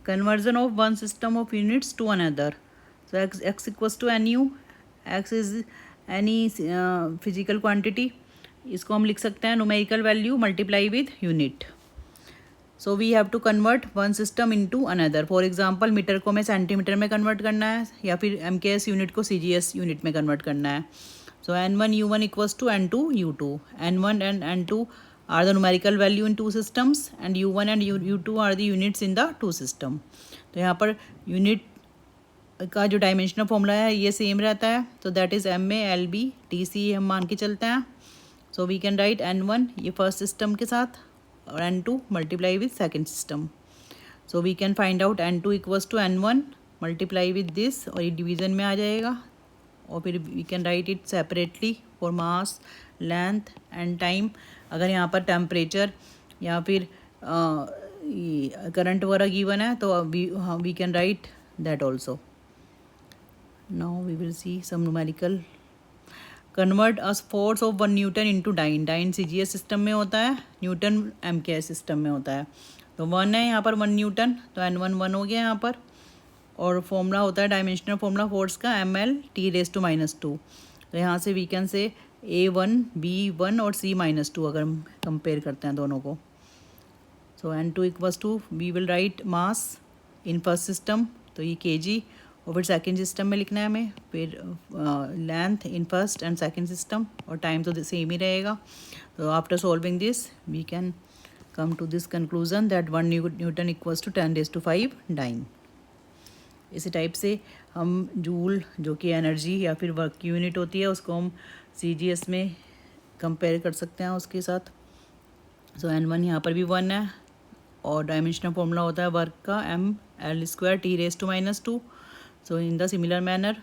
conversion of one system of units to another. So x equals to nu, x is any physical quantity, इसको हम लिख सकते हैं numerical value multiply with unit. So we have to convert one system into another. For example metre को हमें centimetre में convert करना है या फिर MKS यूनिट को CGS यूनिट में कन्वर्ट करना है. So N1 U1 equals to N2 U2. N1 and N2 are the numerical value in two systems and U1 and U2 are the units in the two system. तो यहाँ per unit का जो dimensional formula है ये same रहता है. तो that is MA LB TC हम मान के चलते हैं. सो वी कैन राइट N1 ये फर्स्ट सिस्टम के साथ और N2 multiply with second system. So we can find out N2 equals to N1 multiply with this और ये डिवीज़न में आ जाएगा. और फिर we can write it separately for mass length and time. अगर यहाँ पर टेम्परेचर या फिर करंट वगैरह गिवन है तो we can write that also. Now we will see some numerical. Convert as force of 1 newton into dyne. Dyne CGS system में होता है, न्यूटन MKS सिस्टम में होता है. तो 1 है यहाँ पर 1 न्यूटन, तो N1 1 हो गया यहाँ पर. और फॉर्मूला होता है डायमेंशनल फॉर्मूला फोर्स का ML T⁻². तो यहाँ से we can say A1 B1 और C-2 अगर हम कंपेयर करते हैं दोनों को. So N2 equals to we will write mass in first system, तो ये kg. और फिर सेकेंड सिस्टम में लिखना है हमें, फिर length in first and second system, और टाइम तो सेम ही रहेगा. तो after solving this we can come to this conclusion that 1 newton equals to 10⁵ dyne. इसी टाइप से हम जूल जो कि एनर्जी या फिर वर्क की यूनिट होती है उसको हम CGS में कंपेयर कर सकते हैं उसके साथ. सो N1 यहाँ पर भी 1 है और डायमेंशनल फॉर्मूला होता है वर्क का ML² T⁻². So in the similar manner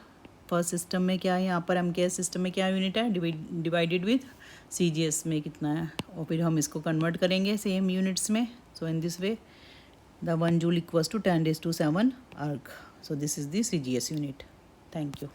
first system में क्या है, यहाँ पर MKS सिस्टम में क्या यूनिट है डिवाइडेड विद CGS में कितना है, और फिर हम इसको कन्वर्ट करेंगे सेम यूनिट्स में. So in this way the 1 joule equals to 10⁷ erg. So this is the CGS unit. Thank you.